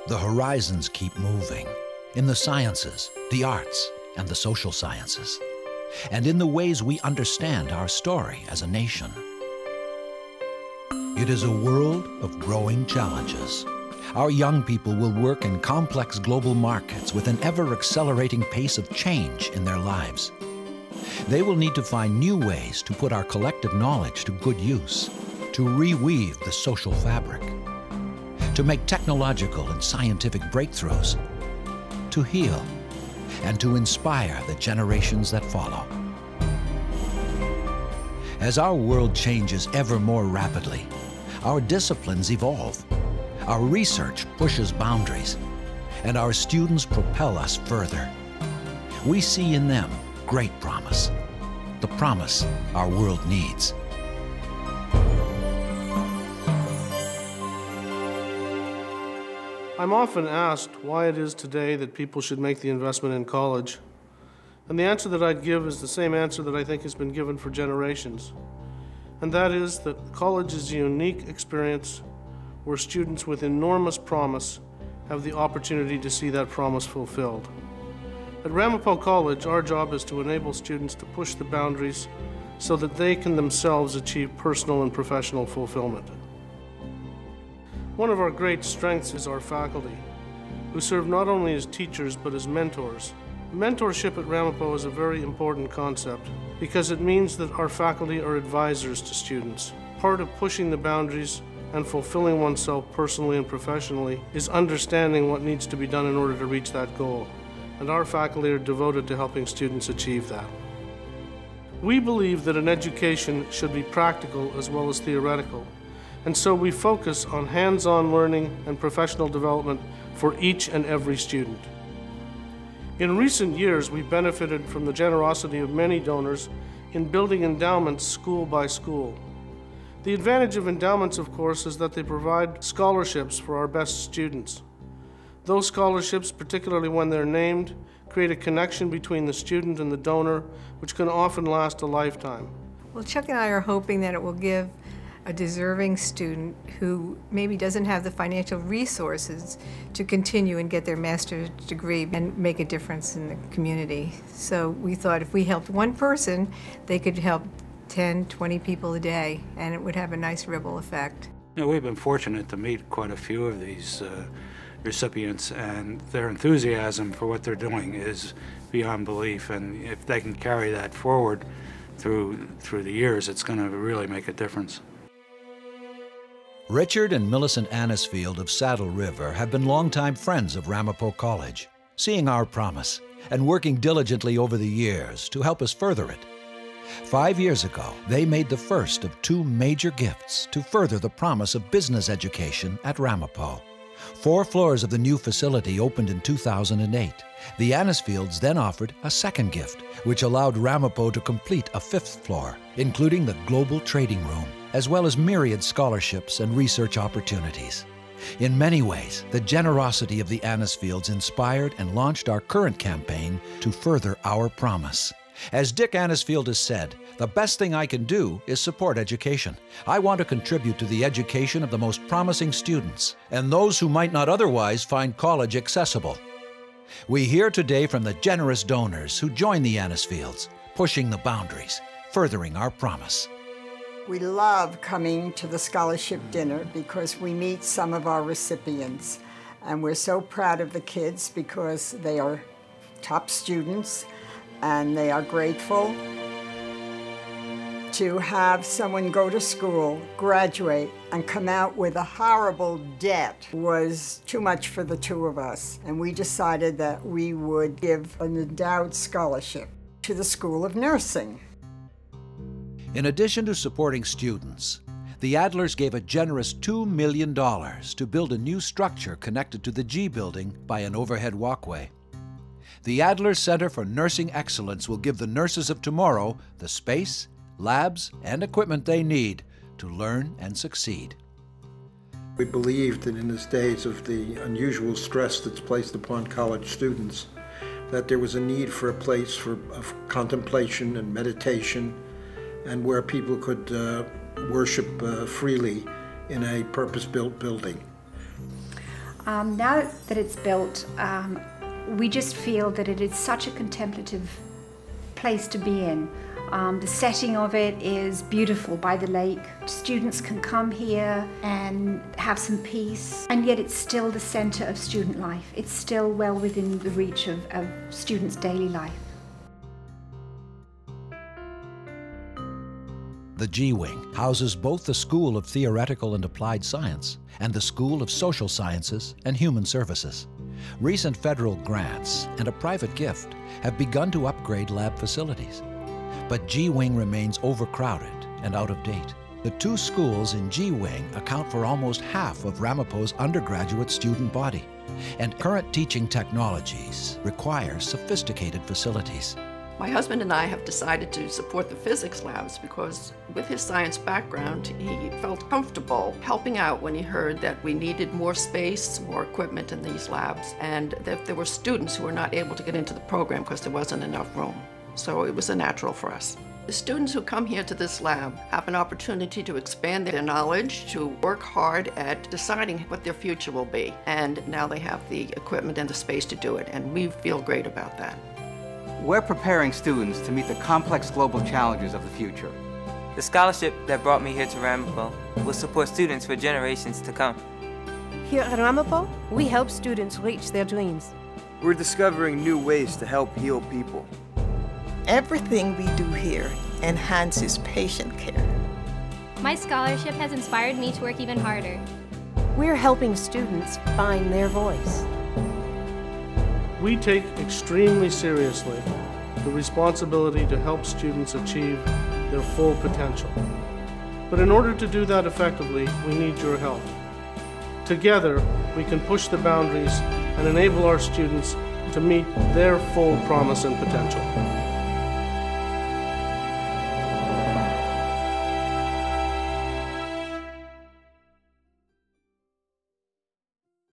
The horizons keep moving in the sciences, the arts, and the social sciences, and in the ways we understand our story as a nation. It is a world of growing challenges. Our young people will work in complex global markets with an ever-accelerating pace of change in their lives. They will need to find new ways to put our collective knowledge to good use, to reweave the social fabric, to make technological and scientific breakthroughs, to heal, and to inspire the generations that follow. As our world changes ever more rapidly, our disciplines evolve, our research pushes boundaries, and our students propel us further. We see in them great promise, the promise our world needs. I'm often asked why it is today that people should make the investment in college. And the answer that I'd give is the same answer that I think has been given for generations. And that is that college is a unique experience where students with enormous promise have the opportunity to see that promise fulfilled. At Ramapo College, our job is to enable students to push the boundaries so that they can themselves achieve personal and professional fulfillment. One of our great strengths is our faculty, who serve not only as teachers but as mentors. Mentorship at Ramapo is a very important concept because it means that our faculty are advisors to students. Part of pushing the boundaries and fulfilling oneself personally and professionally is understanding what needs to be done in order to reach that goal, and our faculty are devoted to helping students achieve that. We believe that an education should be practical as well as theoretical, and so we focus on hands-on learning and professional development for each and every student. In recent years, we've benefited from the generosity of many donors in building endowments school by school. The advantage of endowments, of course, is that they provide scholarships for our best students. Those scholarships, particularly when they're named, create a connection between the student and the donor, which can often last a lifetime. Well, Chuck and I are hoping that it will give a deserving student who maybe doesn't have the financial resources to continue and get their master's degree and make a difference in the community. So we thought if we helped one person, they could help 10, 20 people a day, and it would have a nice ripple effect. You know, we've been fortunate to meet quite a few of these recipients, and their enthusiasm for what they're doing is beyond belief, and if they can carry that forward through the years, it's going to really make a difference. Richard and Millicent Anisfield of Saddle River have been longtime friends of Ramapo College, seeing our promise and working diligently over the years to help us further it. 5 years ago, they made the first of 2 major gifts to further the promise of business education at Ramapo. 4 floors of the new facility opened in 2008. The Anisfields then offered a second gift, which allowed Ramapo to complete a 5th floor, including the global trading room, as well as myriad scholarships and research opportunities. In many ways, the generosity of the Anisfields inspired and launched our current campaign to further our promise. As Dick Anisfield has said, the best thing I can do is support education. I want to contribute to the education of the most promising students and those who might not otherwise find college accessible. We hear today from the generous donors who join the Anisfields, pushing the boundaries, furthering our promise. We love coming to the scholarship dinner because we meet some of our recipients, and we're so proud of the kids because they are top students and they are grateful. To have someone go to school, graduate, and come out with a horrible debt was too much for the 2 of us, and we decided that we would give an endowed scholarship to the School of Nursing. In addition to supporting students, the Adlers gave a generous $2 million to build a new structure connected to the G building by an overhead walkway. The Adler Center for Nursing Excellence will give the nurses of tomorrow the space, labs, and equipment they need to learn and succeed. We believed that in these days of the unusual stress that's placed upon college students, that there was a need for a place of contemplation and meditation, and where people could worship freely in a purpose-built building. Now that it's built, we just feel that it is such a contemplative place to be in. The setting of it is beautiful by the lake. Students can come here and have some peace, and yet it's still the center of student life. It's still well within the reach of students' daily life. The G Wing houses both the School of Theoretical and Applied Science and the School of Social Sciences and Human Services. Recent federal grants and a private gift have begun to upgrade lab facilities. But G Wing remains overcrowded and out of date. The two schools in G Wing account for almost half of Ramapo's undergraduate student body, and current teaching technologies require sophisticated facilities. My husband and I have decided to support the physics labs because with his science background, he felt comfortable helping out when he heard that we needed more space, more equipment in these labs, and that there were students who were not able to get into the program because there wasn't enough room. So it was a natural for us. The students who come here to this lab have an opportunity to expand their knowledge, to work hard at deciding what their future will be. And now they have the equipment and the space to do it, and we feel great about that. We're preparing students to meet the complex global challenges of the future. The scholarship that brought me here to Ramapo will support students for generations to come. Here at Ramapo, we help students reach their dreams. We're discovering new ways to help heal people. Everything we do here enhances patient care. My scholarship has inspired me to work even harder. We're helping students find their voice. We take extremely seriously the responsibility to help students achieve their full potential. But in order to do that effectively, we need your help. Together, we can push the boundaries and enable our students to meet their full promise and potential.